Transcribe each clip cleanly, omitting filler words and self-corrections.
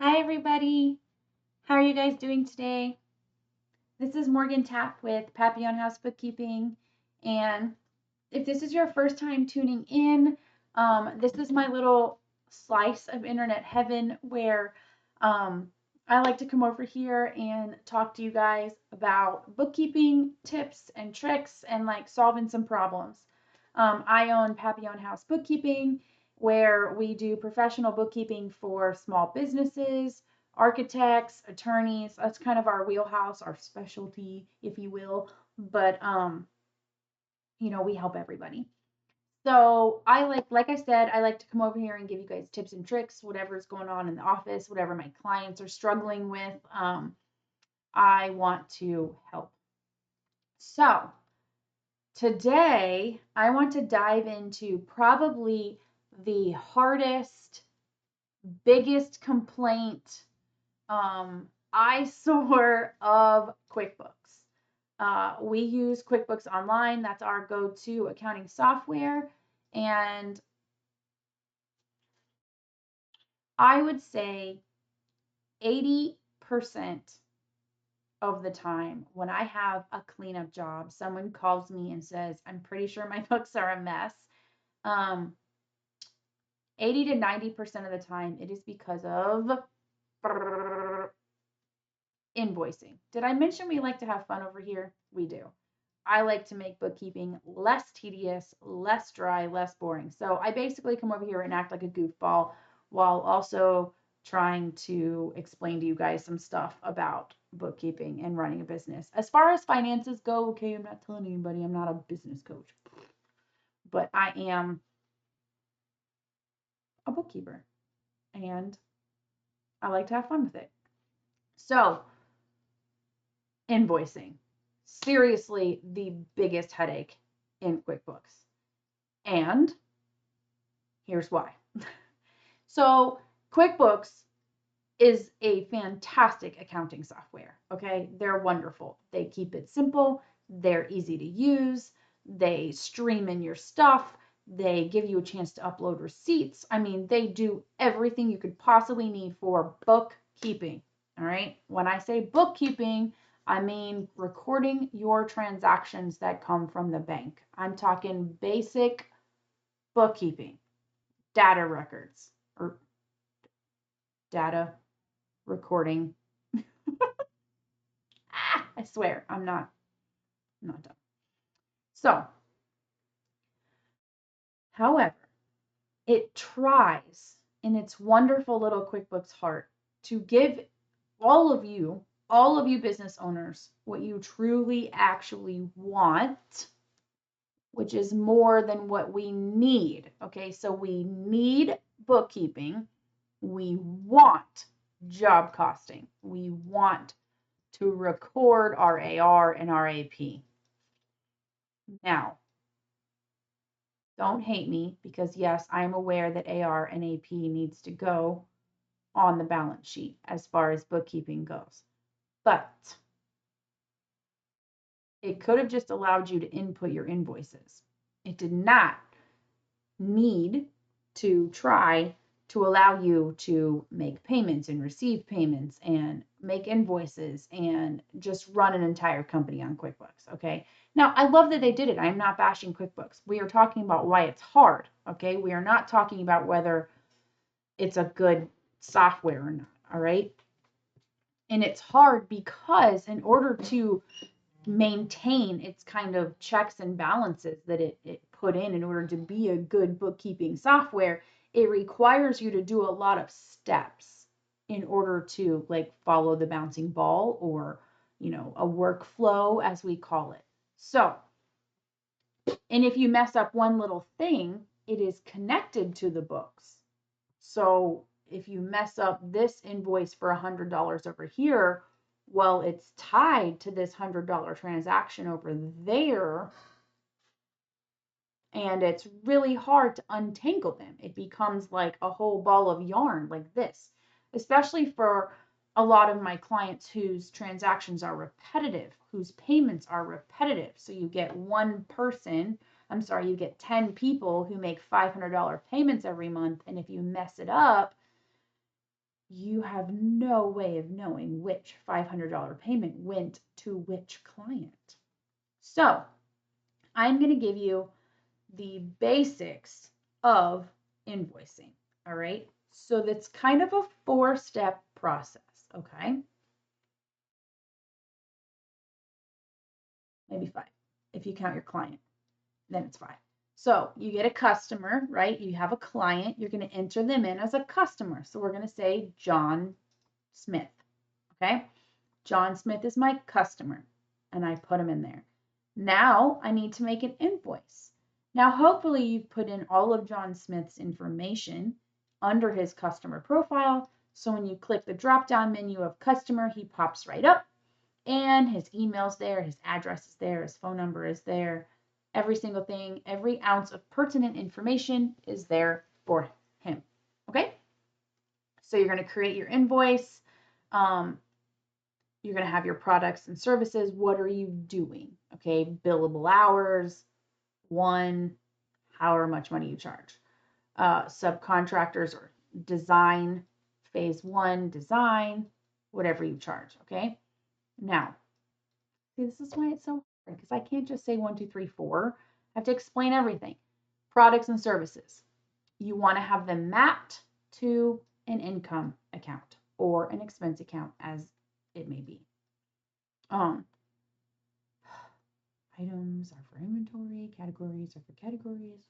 Hi, everybody. How are you guys doing today? This is Morgan Tapp with Papillon House Bookkeeping. And if this is your first time tuning in, this is my little slice of internet heaven where I like to come over here and talk to you guys about bookkeeping tips and tricks and like solving some problems. I own Papillon House Bookkeeping, where we do professional bookkeeping for small businesses, architects, attorneys. That's kind of our wheelhouse, our specialty, if you will. But we help everybody. So like I said, I like to come over here and give you guys tips and tricks, whatever's going on in the office, whatever my clients are struggling with. I want to help. So today I want to dive into probably the hardest, biggest complaint, eyesore of QuickBooks. We use QuickBooks Online. That's our go-to accounting software. And I would say 80% of the time when I have a cleanup job, someone calls me and says, I'm pretty sure my books are a mess. Um, 80 to 90% of the time, it is because of invoicing. Did I mention we like to have fun over here? We do. I like to make bookkeeping less tedious, less dry, less boring. So I basically come over here and act like a goofball while also trying to explain to you guys some stuff about bookkeeping and running a business. As far as finances go, okay, I'm not telling anybody I'm not a business coach, but I am a bookkeeper and I like to have fun with it. So, invoicing. Seriously, the biggest headache in QuickBooks. And here's why. So, QuickBooks is a fantastic accounting software. Okay, they're wonderful. They keep it simple, they're easy to use, they stream in your stuff, they give you a chance to upload receipts. I mean, they do everything you could possibly need for bookkeeping. All right, when I say bookkeeping, I mean recording your transactions that come from the bank. I'm talking basic bookkeeping, data records, or data recording. I swear, I'm not done. So, however, it tries in its wonderful little QuickBooks heart to give all of you business owners, what you truly actually want, which is more than what we need. Okay, so we need bookkeeping. We want job costing. We want to record our AR and our AP. Now, don't hate me because yes, I am aware that AR and AP needs to go on the balance sheet as far as bookkeeping goes. But it could have just allowed you to input your invoices. It did not need to try to allow you to make payments and receive payments and make invoices and just run an entire company on QuickBooks. Okay. Now, I love that they did it. I'm not bashing QuickBooks. We are talking about why it's hard. Okay. We are not talking about whether it's a good software or not. All right. And it's hard because in order to maintain its kind of checks and balances that it put in order to be a good bookkeeping software, it requires you to do a lot of steps in order to like follow the bouncing ball or, a workflow as we call it. So, and if you mess up one little thing, it is connected to the books. So if you mess up this invoice for $100 over here, well, it's tied to this $100 transaction over there. And it's really hard to untangle them. It becomes like a whole ball of yarn like this, especially for a lot of my clients whose transactions are repetitive, whose payments are repetitive. So you get you get 10 people who make $500 payments every month. And if you mess it up, you have no way of knowing which $500 payment went to which client. So I'm going to give you the basics of invoicing. All right. So that's kind of a 4-step process. Okay. Maybe 5 if you count your client, then it's 5. So you get a customer, right? You have a client. You're going to enter them in as a customer. So we're going to say John Smith. Okay. John Smith is my customer, and I put him in there. Now I need to make an invoice. Now, hopefully you've put in all of John Smith's information under his customer profile. So when you click the drop-down menu of customer, he pops right up, and his email's there, his address is there, his phone number is there. Every single thing, every ounce of pertinent information is there for him. Okay? So you're going to create your invoice. You're going to have your products and services. What are you doing? Okay, billable hours, however much money you charge. Subcontractors or design, phase 1, design, whatever you charge. Okay, now, see, this is why it's so hard because I can't just say 1, 2, 3, 4. I have to explain everything. Products and services. You want to have them mapped to an income account or an expense account, as it may be. Items are for inventory, categories are for categories.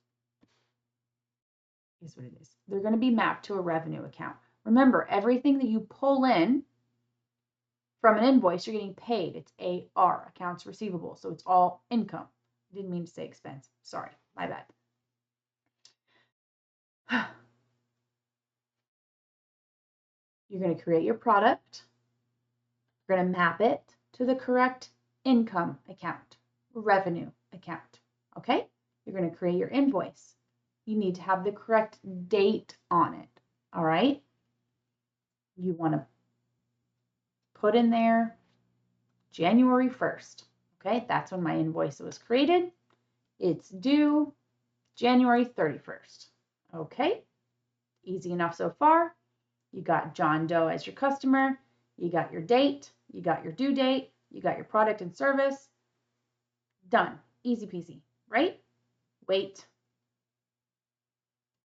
Here's what it is. They're going to be mapped to a revenue account. Remember, everything that you pull in from an invoice, you're getting paid. It's AR, accounts receivable. So it's all income. I didn't mean to say expense. Sorry, my bad. You're going to create your product. You're going to map it to the correct income account, revenue account. Okay? You're going to create your invoice. You need to have the correct date on it. All right? You want to put in there January 1st. Okay? That's when my invoice was created. It's due January 31st. Okay? Easy enough so far. You got John Doe as your customer. You got your date. You got your due date. You got your product and service. Done. Easy peasy, right? Wait.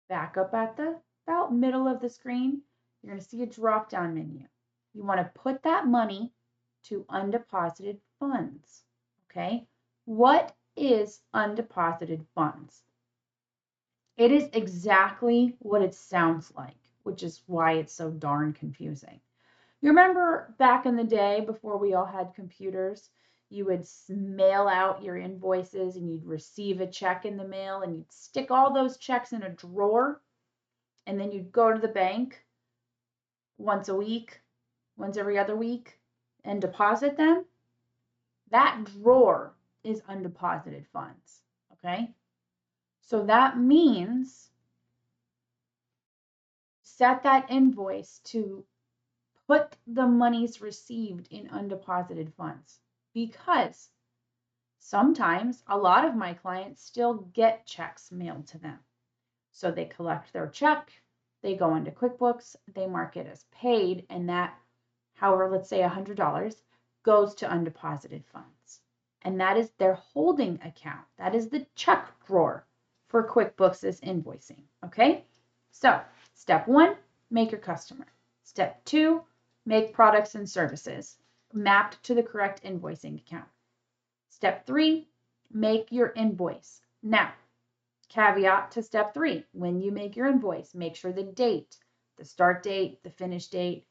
Back up at the about middle of the screen. You're going to see a drop-down menu. You want to put that money to undeposited funds. Okay? What is undeposited funds? It is exactly what it sounds like, which is why it's so darn confusing. You remember back in the day before we all had computers, you would mail out your invoices and you'd receive a check in the mail and you'd stick all those checks in a drawer and then you'd go to the bank once a week, once every other week and deposit them. That drawer is undeposited funds, okay? So that means set that invoice to put the monies received in undeposited funds, because sometimes a lot of my clients still get checks mailed to them. So they collect their check, they go into QuickBooks, they mark it as paid, and that, however, let's say $100, goes to undeposited funds. And that is their holding account. That is the check drawer for QuickBooks' invoicing. Okay? So, step 1, make your customer. Step 2, make products and services mapped to the correct invoicing account. Step 3, make your invoice. Now, caveat to step 3, when you make your invoice, make sure the date, the start date, the finish date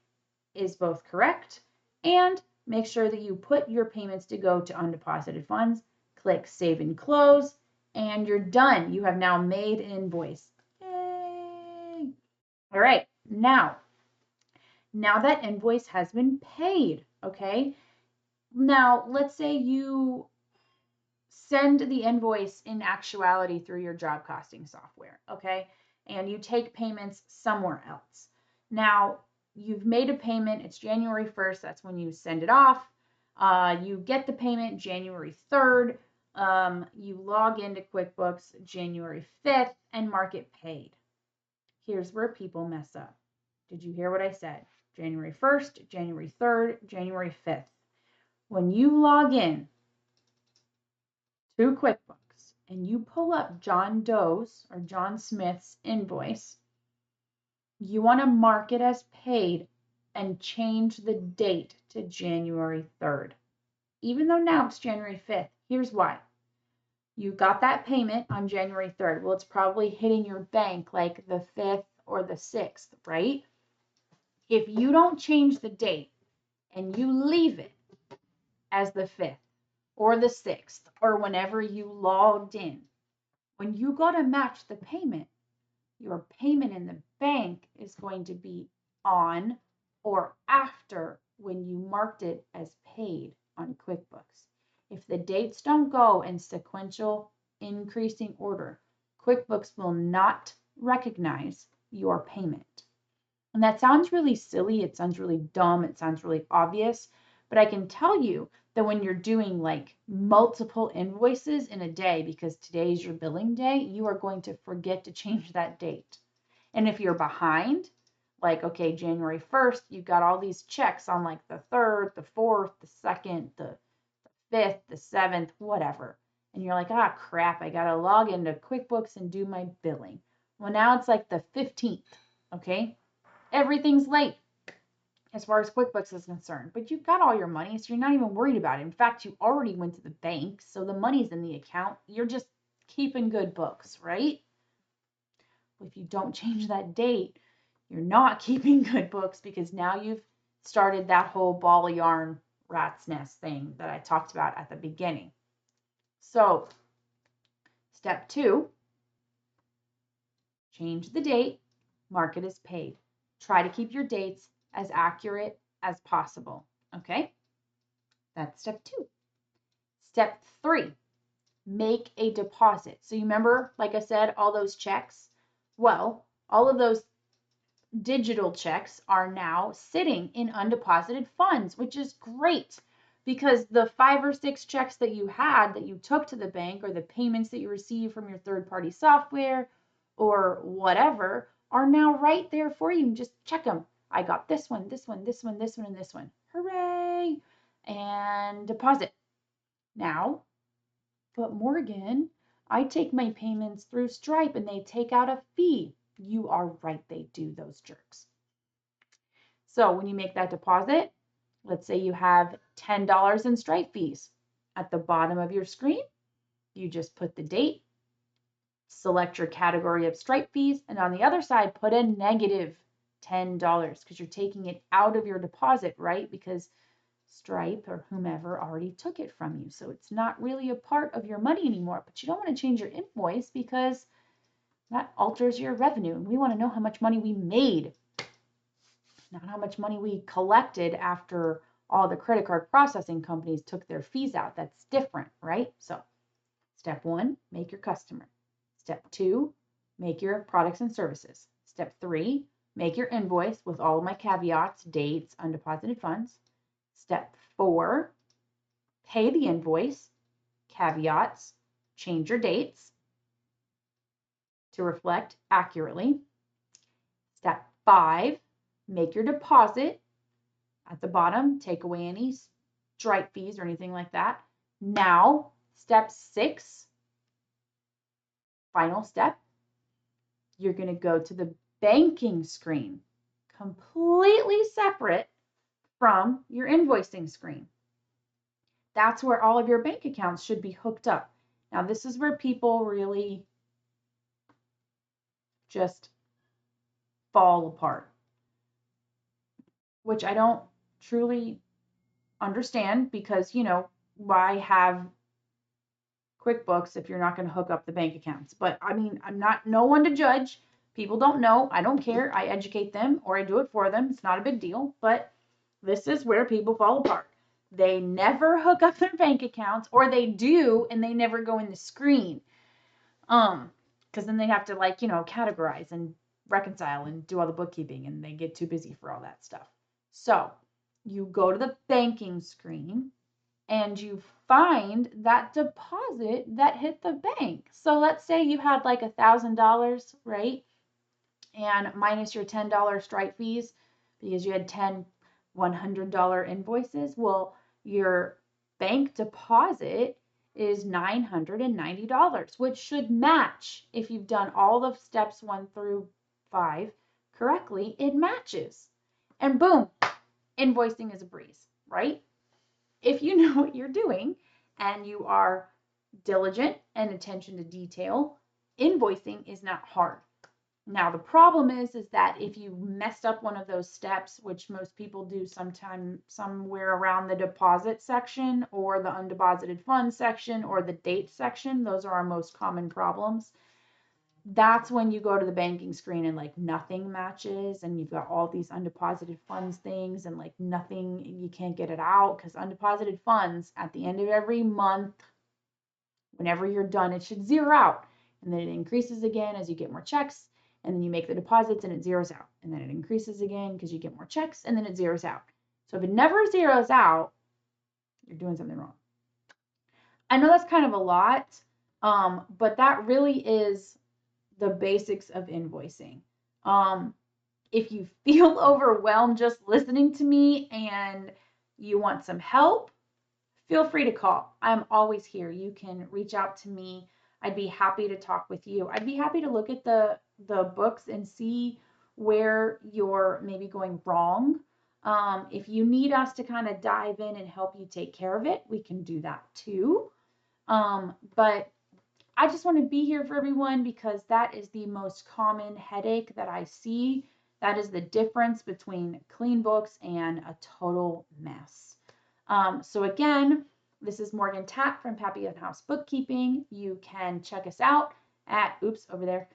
is both correct, and make sure that you put your payments to go to undeposited funds. Click Save and Close, and you're done. You have now made an invoice. Yay! All right, now that invoice has been paid, okay? Now, let's say you send the invoice in actuality through your job costing software, okay? And you take payments somewhere else. Now, you've made a payment. It's January 1st. That's when you send it off. You get the payment January 3rd. You log into QuickBooks January 5th and mark it paid. Here's where people mess up. Did you hear what I said? January 1st, January 3rd, January 5th. When you log in to QuickBooks and you pull up John Doe's or John Smith's invoice, you want to mark it as paid and change the date to January 3rd. Even though now it's January 5th, here's why. You got that payment on January 3rd. Well, it's probably hitting your bank like the 5th or the 6th, right? If you don't change the date and you leave it as the 5th or the 6th or whenever you logged in, when you go to match the payment, your payment in the bank is going to be on or after when you marked it as paid on QuickBooks. If the dates don't go in sequential increasing order, QuickBooks will not recognize your payment. And that sounds really silly, it sounds really dumb, it sounds really obvious, but I can tell you that when you're doing like multiple invoices in a day, because today is your billing day, you are going to forget to change that date. And if you're behind, like, okay, January 1st, you got all these checks on like the 3rd, the 4th, the 2nd, the 5th, the 7th, whatever. And you're like, ah, crap, I got to log into QuickBooks and do my billing. Well, now it's like the 15th, okay? Everything's late as far as QuickBooks is concerned, but you've got all your money, so you're not even worried about it. In fact, you already went to the bank, so the money's in the account. You're just keeping good books, right? If you don't change that date, you're not keeping good books because now you've started that whole ball of yarn rat's nest thing that I talked about at the beginning. So, step 2, change the date, mark it as paid. Try to keep your dates as accurate as possible, okay? That's step 2. Step 3, make a deposit. So you remember, like I said, all those checks? Well, all of those digital checks are now sitting in undeposited funds, which is great because the 5 or 6 checks that you had that you took to the bank or the payments that you received from your third-party software or whatever are now right there for you. Just check them. I got this one, this one, this one, this one, and this one. Hooray! And deposit. Now, but Morgan, I take my payments through Stripe and they take out a fee. You are right, they do, those jerks. So when you make that deposit, let's say you have $10 in Stripe fees. At the bottom of your screen, you just put the date, select your category of Stripe fees, and on the other side, put a negative $10 because you're taking it out of your deposit, right? Because Stripe or whomever already took it from you. So it's not really a part of your money anymore, but you don't want to change your invoice because that alters your revenue. And we want to know how much money we made, not how much money we collected after all the credit card processing companies took their fees out. That's different, right? So step 1, make your customer. Step 2, make your products and services. Step 3, make your invoice with all of my caveats, dates, undeposited funds. Step 4, pay the invoice, caveats, change your dates to reflect accurately. Step 5, make your deposit. At the bottom, take away any Stripe fees or anything like that. Now, step 6, final step, you're going to go to the banking screen, completely separate from your invoicing screen. That's where all of your bank accounts should be hooked up. Now, this is where people really just fall apart, which I don't truly understand because, you know, why have QuickBooks if you're not going to hook up the bank accounts? But I mean, I'm not no one to judge. People don't know. I don't care. I educate them or I do it for them. It's not a big deal, but this is where people fall apart. They never hook up their bank accounts, or they do and they never go in the screen. Because then they have to, like, you know, categorize and reconcile and do all the bookkeeping, and they get too busy for all that stuff. So you go to the banking screen and you find that deposit that hit the bank. So let's say you had like $1,000, right? and minus your $10 strike fees because you had 10 $100 invoices, well, your bank deposit is $990, which should match if you've done all the steps 1 through 5 correctly. It matches. And boom, invoicing is a breeze, right? If you know what you're doing and you are diligent and attention to detail, invoicing is not hard. Now, the problem is that if you messed up one of those steps, which most people do somewhere around the deposit section or the undeposited funds section or the date section, those are our most common problems. That's when you go to the banking screen and like nothing matches and you've got all these undeposited funds things and like nothing, you can't get it out because undeposited funds at the end of every month, whenever you're done, it should zero out. And then it increases again as you get more checks. And then you make the deposits and it zeroes out. And then it increases again because you get more checks and then it zeroes out. So if it never zeroes out, you're doing something wrong. I know that's kind of a lot, but that really is the basics of invoicing. If you feel overwhelmed just listening to me and you want some help, feel free to call. I'm always here. You can reach out to me. I'd be happy to talk with you. I'd be happy to look at the books and see where you're maybe going wrong. If you need us to kind of dive in and help you take care of it, we can do that too. But I just want to be here for everyone because that is the most common headache that I see. That is the difference between clean books and a total mess. So again, this is Morgan Tatt from Papillon House Bookkeeping. You can check us out at, over there,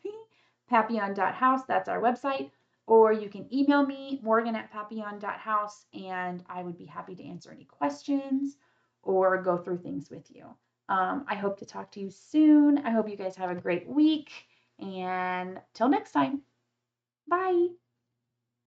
papillon.house. That's our website. Or you can email me, morgan@papillon.house, and I would be happy to answer any questions or go through things with you. I hope to talk to you soon. I hope you guys have a great week. And till next time, bye.